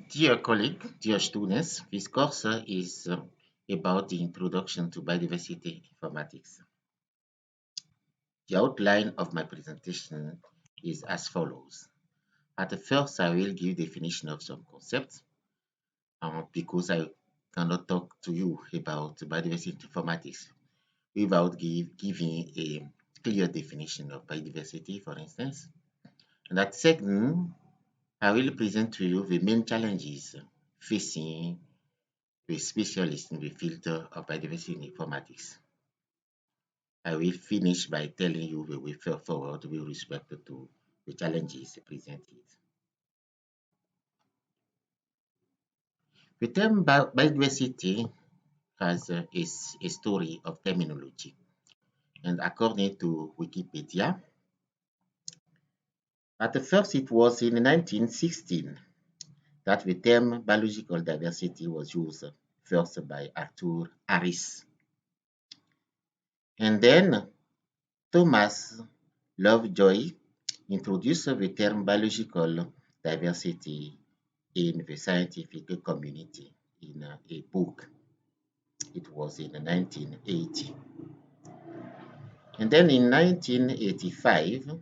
Dear colleague, dear students, this course is about the introduction to biodiversity informatics. The outline of my presentation is as follows. At the first, I will give definition of some concepts because I cannot talk to you about biodiversity informatics without giving a clear definition of biodiversity, for instance. And at second, I will present to you the main challenges facing a specialist in the field of biodiversity informatics. I will finish by telling you the way forward with respect to the challenges presented. The term biodiversity has a story of terminology, and according to Wikipedia, at the first it was in 1916 that the term biological diversity was used first by Arthur Harris. And then Thomas Lovejoy introduced the term biological diversity in the scientific community in a book. It was in 1980. And then in 1985,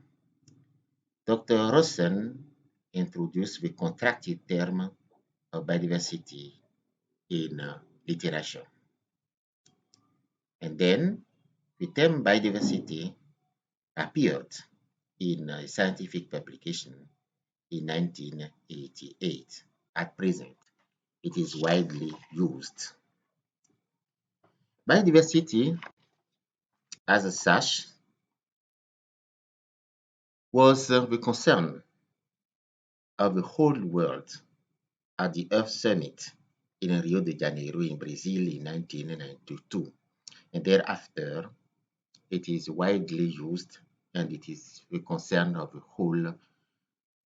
Dr. Rosen introduced the contracted term of biodiversity in literature. And then the term biodiversity appeared in a scientific publication in 1988. At present, it is widely used. Biodiversity, as such, was the concern of the whole world at the Earth Summit in Rio de Janeiro in Brazil in 1992. And thereafter, it is widely used and it is the concern of the whole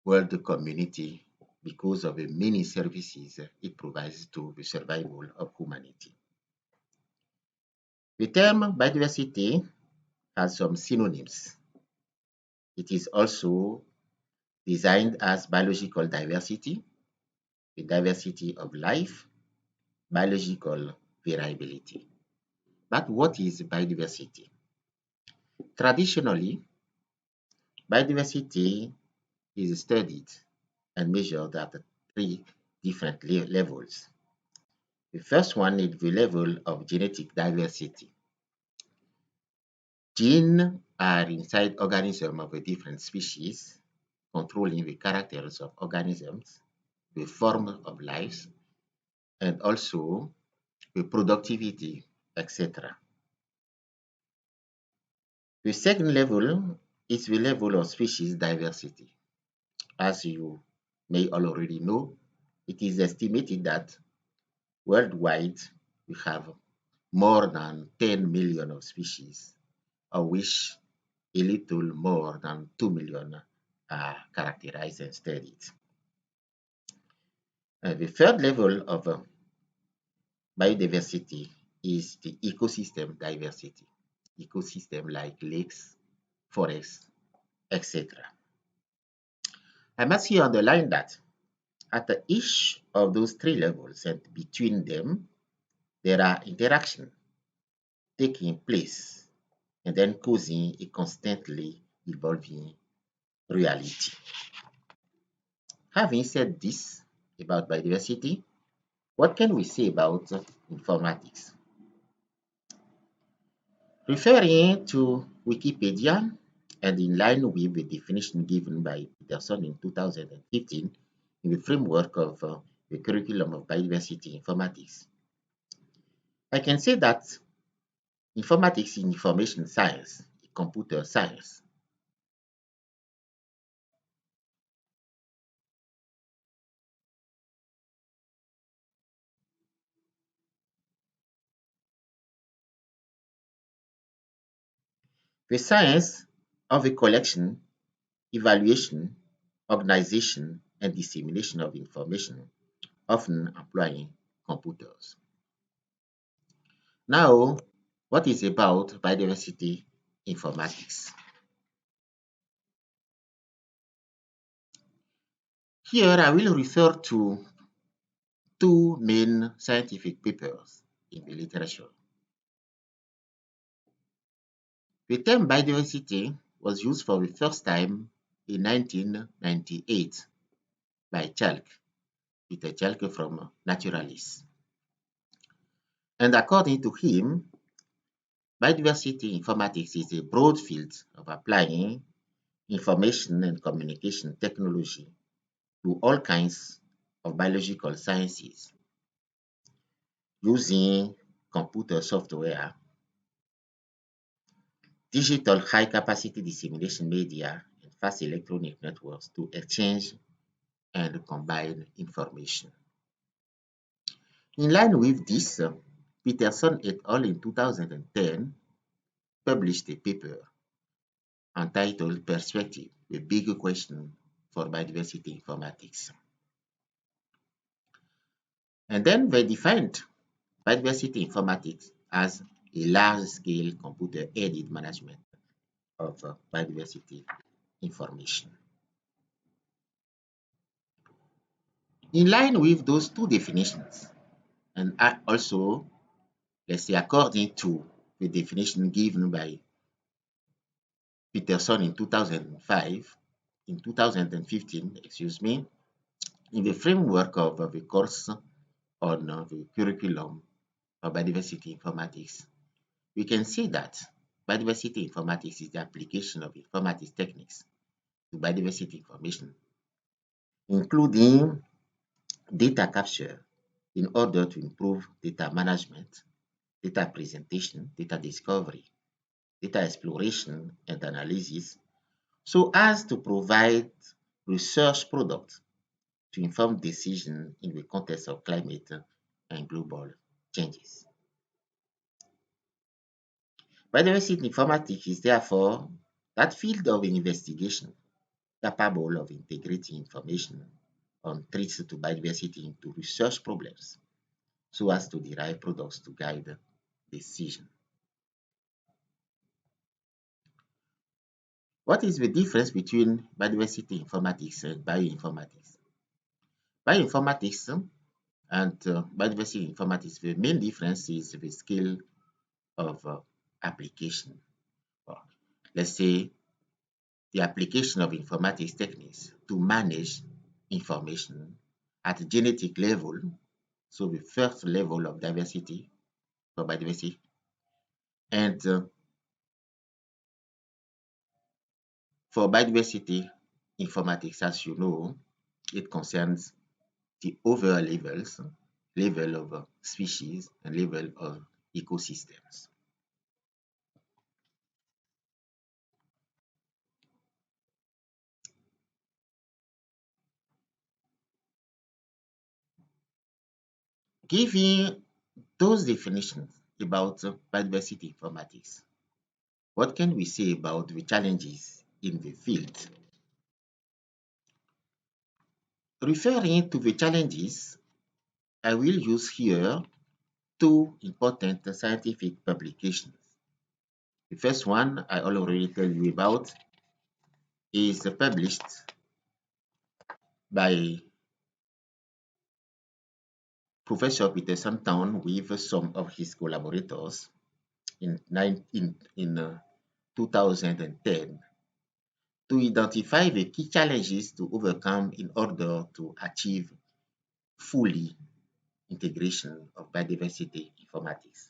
world community because of the many services it provides to the survival of humanity. The term biodiversity has some synonyms. It is also designed as biological diversity, the diversity of life, biological variability. But what is biodiversity? Traditionally, biodiversity is studied and measured at three different levels. The first one is the level of genetic diversity. Genes are inside organisms of a different species, controlling the characters of organisms, the form of life, and also the productivity, etc. The second level is the level of species diversity. As you may already know, it is estimated that worldwide we have more than 10 million of species, of which a little more than 2 million are characterized and studied. The third level of biodiversity is the ecosystem diversity. Ecosystem like lakes, forests, etc. I must here underline that at each of those three levels and between them, there are interactions taking place and then causing a constantly evolving reality. Having said this about biodiversity, what can we say about informatics? Referring to Wikipedia and in line with the definition given by Peterson in 2015 in the framework of the curriculum of biodiversity informatics, I can say that informatics is information science, computer science. The science of the collection, evaluation, organization, and dissemination of information, often employing computers. Now, what is about biodiversity informatics? Here, I will refer to two main scientific papers in the literature. The term biodiversity was used for the first time in 1998 by Peter Chalk from Naturalis. And according to him, biodiversity informatics is a broad field of applying information and communication technology to all kinds of biological sciences using computer software, digital high-capacity dissemination media, and fast electronic networks to exchange and combine information. In line with this, Peterson et al. In 2010 published a paper entitled Perspective, the big question for biodiversity informatics. And then they defined biodiversity informatics as a large-scale computer-aided management of biodiversity information. In line with those two definitions, and also, let's say, according to the definition given by Peterson in 2005, in 2015, excuse me, in the framework of the course on the curriculum of biodiversity informatics, we can see that biodiversity informatics is the application of informatics techniques to biodiversity information, including data capture in order to improve data management, data presentation, data discovery, data exploration and analysis, so as to provide research products to inform decisions in the context of climate and global changes. Biodiversity informatics is therefore that field of investigation capable of integrating information on threats to biodiversity into research problems so as to derive products to guide decision. What is the difference between biodiversity informatics and bioinformatics? Bioinformatics and biodiversity informatics, the main difference is the scale of application. Or let's say the application of informatics techniques to manage information at a genetic level, so the first level of diversity for biodiversity, and for biodiversity informatics, as you know, it concerns the overall levels, level of species and level of ecosystems. Given those definitions about biodiversity informatics, what can we say about the challenges in the field? Referring to the challenges, I will use here two important scientific publications. The first one I already tell you about is published by Professor Peterson Town with some of his collaborators in 2010 to identify the key challenges to overcome in order to achieve fully integration of biodiversity informatics.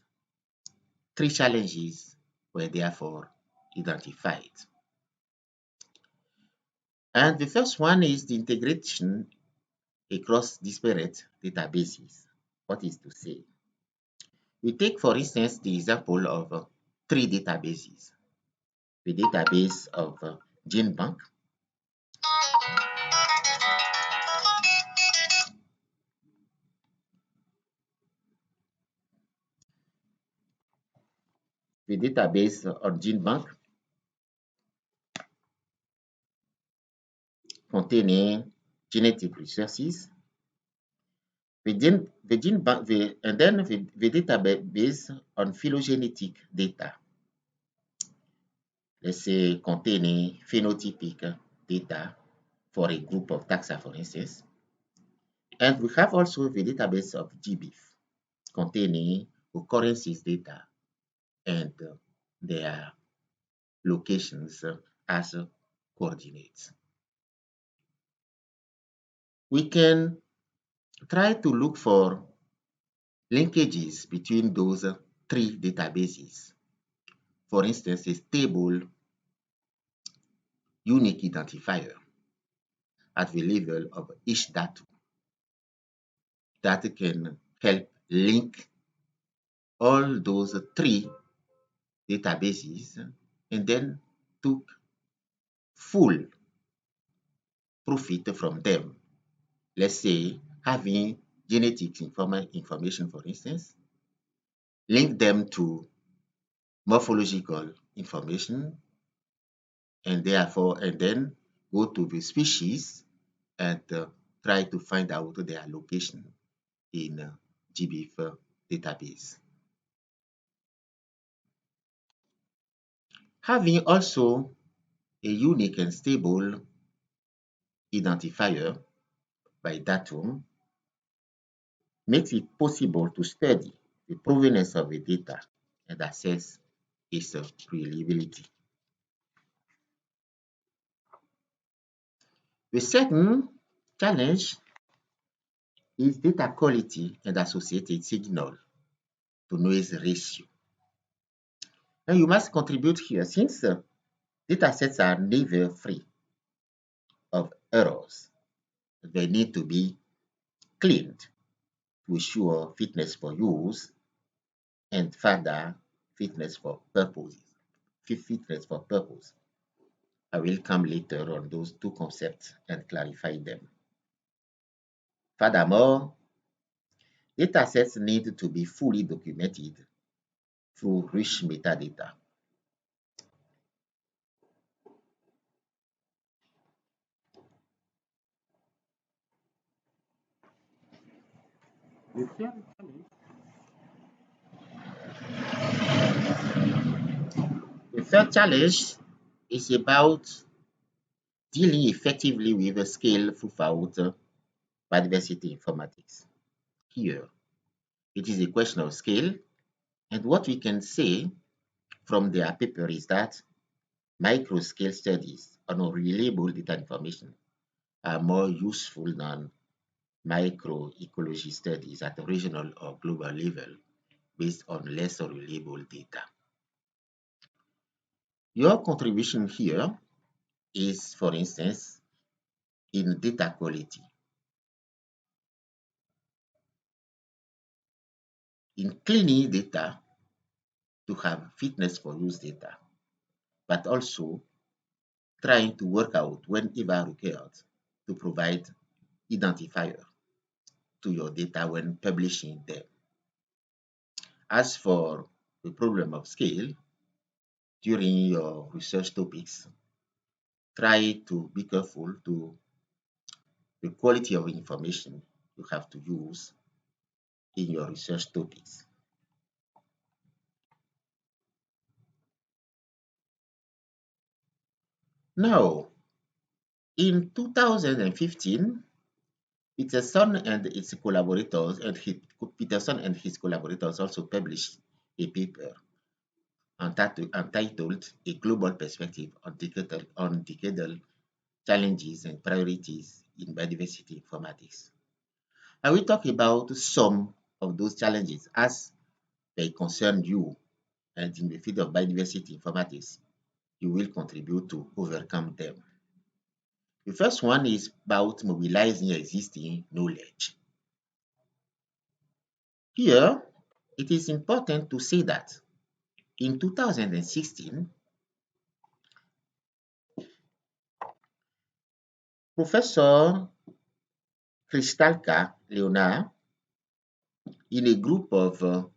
Three challenges were therefore identified. And the first one is the integration across disparate databases. What is to say? We take, for instance, the example of three databases. The database of GeneBank, the database on GeneBank containing genetic resources, and then the database on phylogenetic data, let's say containing phenotypic data for a group of taxa, for instance, And we have also the database of GBIF containing occurrences data and their locations as coordinates. We can try to look for linkages between those three databases. For instance, a stable unique identifier at the level of each data that can help link all those three databases and then took full profit from them. Let's say having genetic information, for instance, link them to morphological information and then go to the species and try to find out their location in GBIF database. Having also a unique and stable identifier by datum makes it possible to study the provenance of the data and assess its reliability. The second challenge is data quality and associated signal to noise ratio. And you must contribute here since data sets are never free of errors. They need to be cleaned to ensure fitness for use and further fitness for purposes. Fitness for purpose. I will come later on those two concepts and clarify them. Furthermore, data sets need to be fully documented through rich metadata. The third challenge is about dealing effectively with a scale throughout biodiversity informatics. Here, it is a question of scale, and what we can say from their paper is that micro-scale studies on reliable data information are more useful than microecology studies at a regional or global level based on less reliable data. Your contribution here is, for instance, in data quality, in cleaning data to have fitness for use data, but also trying to work out whenever required to provide identifier to your data when publishing them. As for the problem of scale, during your research topics, try to be careful to the quality of information you have to use in your research topics. Now, in 2015, Peterson and its collaborators Peterson and his collaborators also published a paper entitled A Global Perspective on Decadal Challenges and Priorities in Biodiversity Informatics. I will talk about some of those challenges as they concern you, and in the field of biodiversity informatics, you will contribute to overcome them. The first one is about mobilizing existing knowledge. Here, it is important to say that in 2016, Professor Kristalka Leonard, in a group of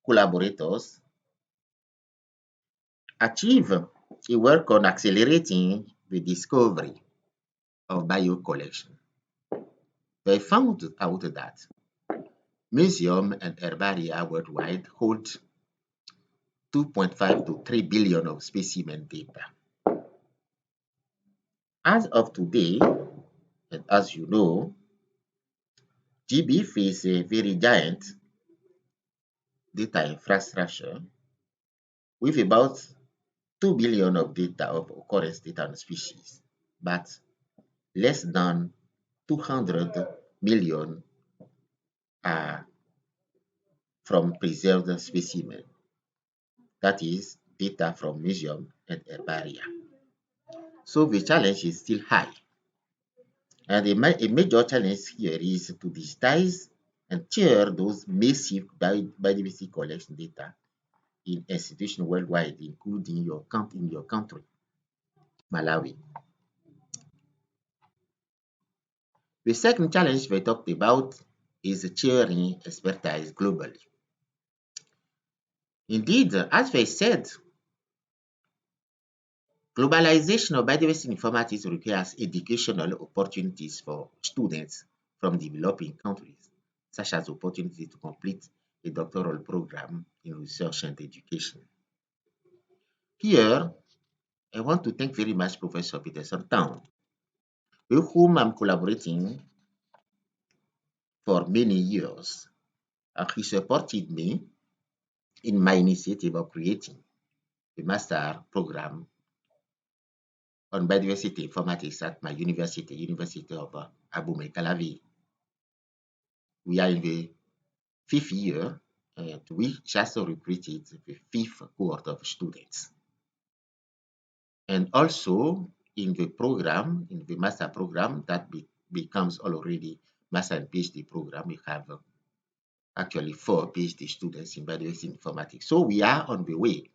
collaborators, achieved a work on accelerating the discovery of biocollection. They found out that museums and herbaria worldwide hold 2.5 to 3 billion of specimen data. As of today, And as you know, GBIF is a very giant data infrastructure with about 2 billion of data of occurrence data on species, but less than 200 million are from preserved specimens, that is, data from museum and herbaria. So the challenge is still high. And a major challenge here is to digitize and share those massive biodiversity collection data in institutions worldwide, including in your country, Malawi. The second challenge we talked about is sharing expertise globally. Indeed, as we said, globalization of biodiversity informatics requires educational opportunities for students from developing countries, such as opportunity to complete a doctoral program in research and education. Here, I want to thank very much Professor Peterson Town, with whom I'm collaborating for many years. He supported me in my initiative of creating a master program on biodiversity informatics at my university, University of Abu Mekalavi. We are in the fifth year, and we just recruited the fifth cohort of students. And also in the program, in the master program that becomes already master and PhD program, we have actually 4 PhD students in biodiversity informatics. So we are on the way.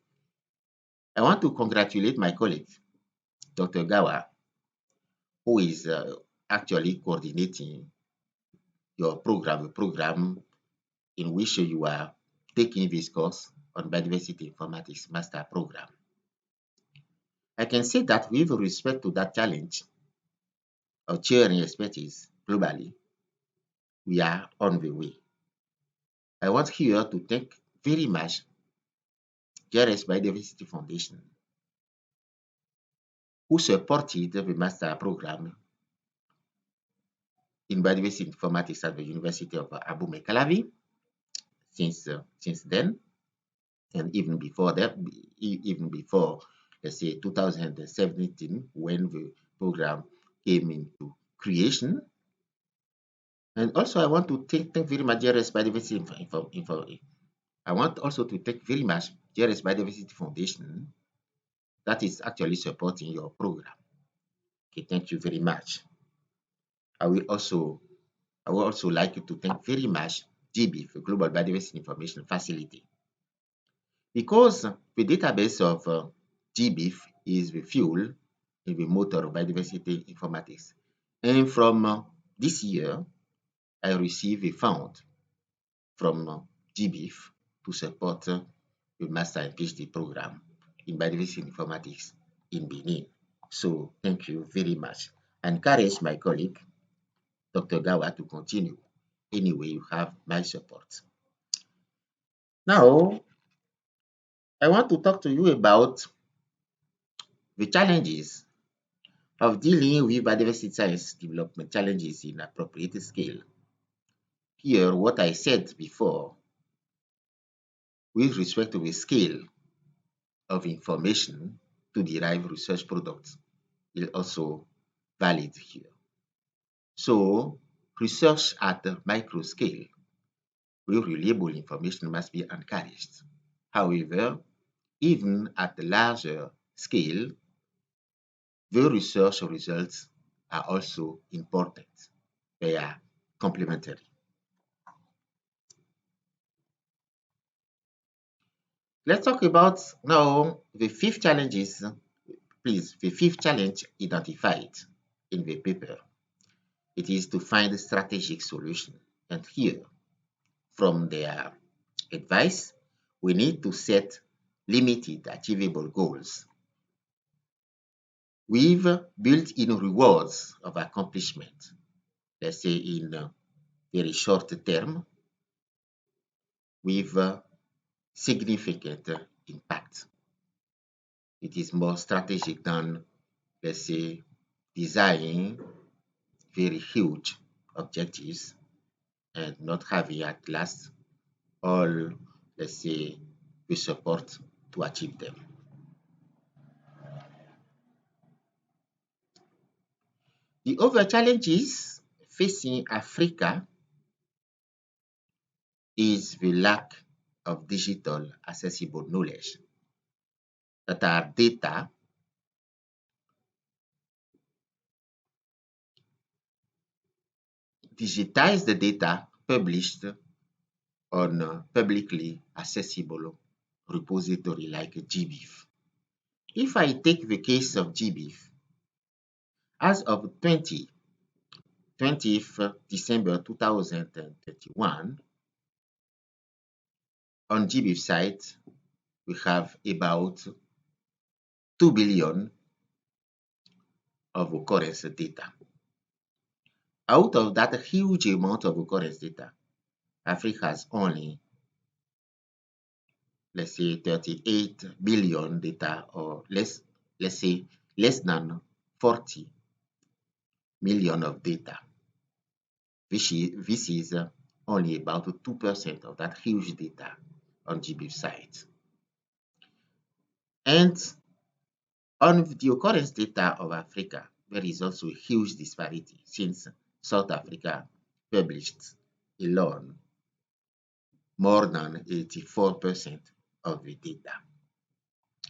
I want to congratulate my colleague, Dr. Gawa, who is actually coordinating your program, a program in which you are taking this course on biodiversity informatics master program. I can say that with respect to that challenge of sharing expertise globally, we are on the way. I want here to thank very much JRS Biodiversity Foundation, who supported the master program in biodiversity informatics at the University of Abu Mekalavi since then, and even before that, even before, let's say, 2017, when the program came into creation. And also, I want to thank very much JRS Biodiversity I want also to thank very much JRS Biodiversity Foundation that is actually supporting your program. Okay, thank you very much. I will also like to thank very much GBIF, Global Biodiversity Information Facility, because the database of GBIF is the fuel in the motor of biodiversity informatics. And from this year, I received a fund from GBIF to support the master and PhD program in biodiversity informatics in Benin. So thank you very much. I encourage my colleague, Dr. Gawa, to continue. Anyway, you have my support. Now, I want to talk to you about the challenges of dealing with biodiversity science development challenges in appropriate scale. Here, what I said before with respect to the scale of information to derive research products is also valid here. So, research at the micro scale with reliable information must be encouraged. However, even at the larger scale, the research results are also important. They are complementary. Let's talk about now the fifth challenges, please, the fifth challenge identified in the paper. It is to find a strategic solution. And here, from their advice, we need to set limited achievable goals with built-in rewards of accomplishment. Let's say in very short term, with significant impact. It is more strategic than, let's say, designing very huge objectives and not having at last all, let's say, the support to achieve them. The other challenges facing Africa is the lack of digital accessible knowledge that are data, digitize the data published on publicly accessible repository like GBIF. If I take the case of GBIF, as of 20th December 2021, on GBIF site, we have about 2 billion of occurrence data. Out of that huge amount of occurrence data, Africa has only, let's say, 38 billion data, or let's say less than 40 million of data. This is only about 2% of that huge data on GBIF site. And on the occurrence data of Africa, there is also a huge disparity since South Africa published alone more than 84% of the data.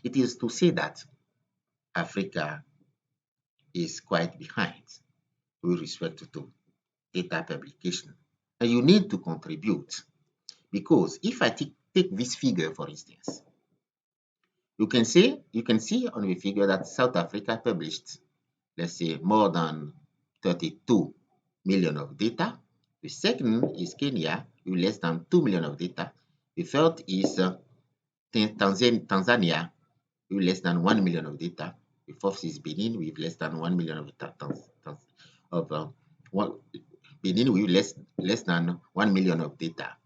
It is to say that Africa is quite behind with respect to data publication. And you need to contribute, because if I take this figure, for instance, you can see on the figure that South Africa published, let's say, more than 32 million of data. The second is Kenya with less than 2 million of data. The third is Tanzania with less than 1 million of data. The fourth is Benin with less than 1 million of Benin with less than 1 million of data.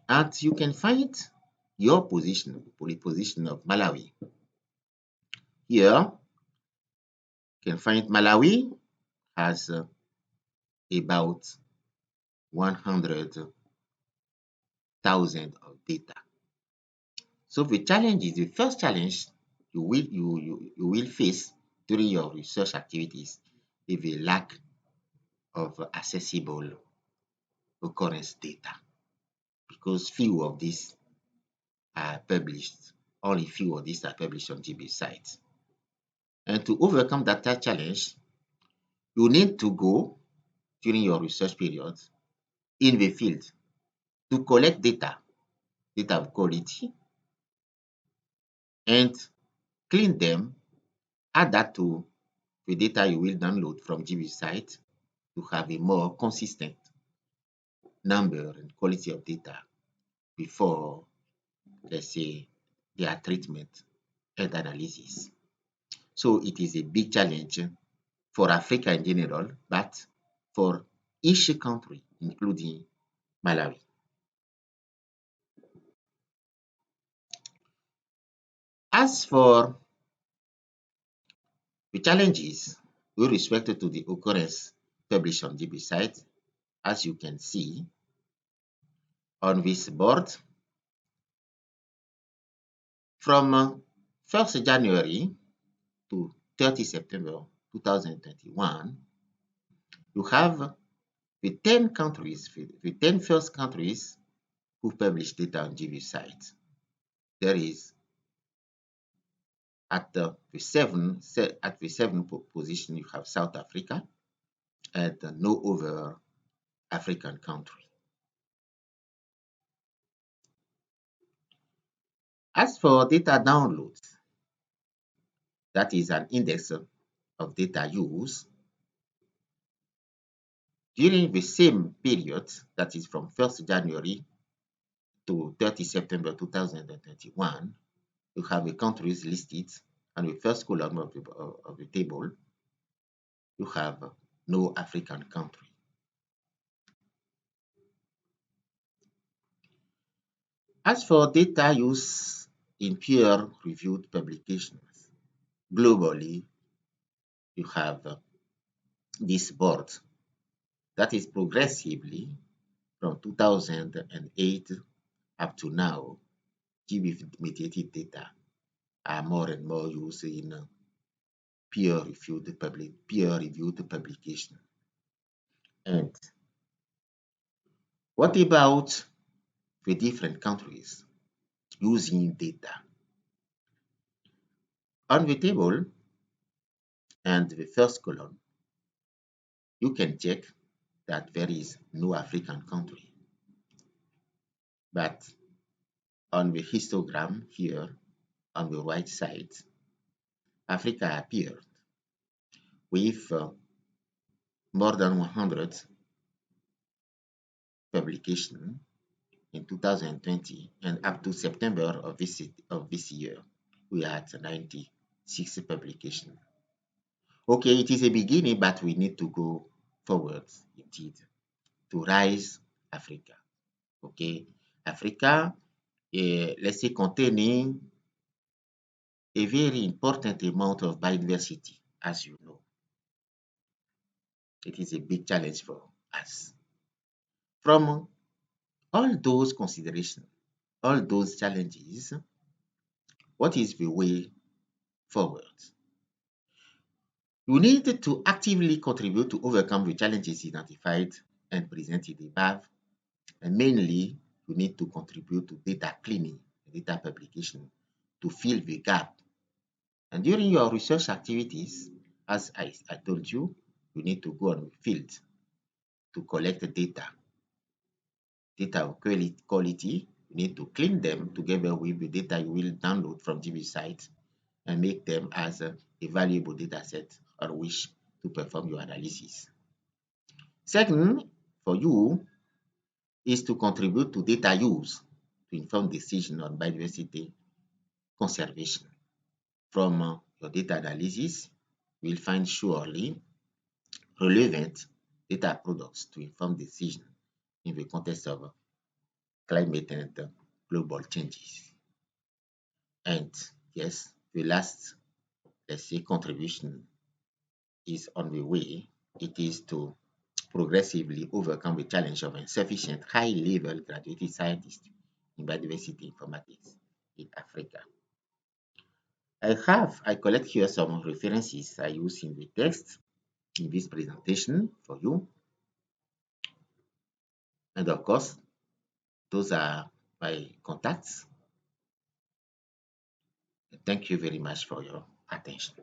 And you can find your position, the position of Malawi. Here, you can find Malawi has about 100,000 of data. So the first challenge you will face during your research activities is the lack of accessible occurrence data, because few of these are published. Only few of these are published on GBIF sites. And to overcome that challenge, you need to go during your research period in the field to collect data of quality, and clean them, add that to the data you will download from GBIF site to have a more consistent number and quality of data before, let's say, their treatment and analysis. So it is a big challenge for Africa in general, but for each country, including Malawi. As for the challenges with respect to the occurrence published on GBIF site, as you can see on this board, from 1st January to 30 September 2021, you have the 10 countries, the 10 first countries who publish data on GBIF site. There is at the seventh position, you have South Africa and no other African country. As for data downloads, that is an index of data use. During the same period, that is from 1st January to 30 September 2021, you have the countries listed, and the first column of the table, you have no African country. As for data use in peer-reviewed publications, globally, you have this board That is progressively from 2008 up to now, GBV-mediated data are more and more used in peer-reviewed publication. And what about the different countries using data? On the table and the first column, you can check that there is no African country. But on the histogram here, on the right side, Africa appeared with more than 100 publications in 2020, and up to September of this year, we had 96 publications. Okay, it is a beginning, but we need to go forward indeed to rise Africa. Okay, Africa, let's say, containing a very important amount of biodiversity, as you know. It is a big challenge for us. From all those considerations, all those challenges, what is the way forward? You need to actively contribute to overcome the challenges identified and presented above, and mainly you need to contribute to data cleaning, data publication, to fill the gap. And during your research activities, as I told you, you need to go on the field to collect the data of quality. You need to clean them together with the data you will download from GB sites and make them as a valuable data set on which to perform your analysis. Second, for you, is to contribute to data use to inform decision on biodiversity conservation. From your data analysis, you will find surely relevant data products to inform decision in the context of climate and global changes. And yes, the last, let's say, contribution is on the way. It is to progressively overcome the challenge of insufficient high-level graduate scientists in biodiversity informatics in Africa. I collect here some references I use in the text in this presentation for you. And of course, those are my contacts. Thank you very much for your attention.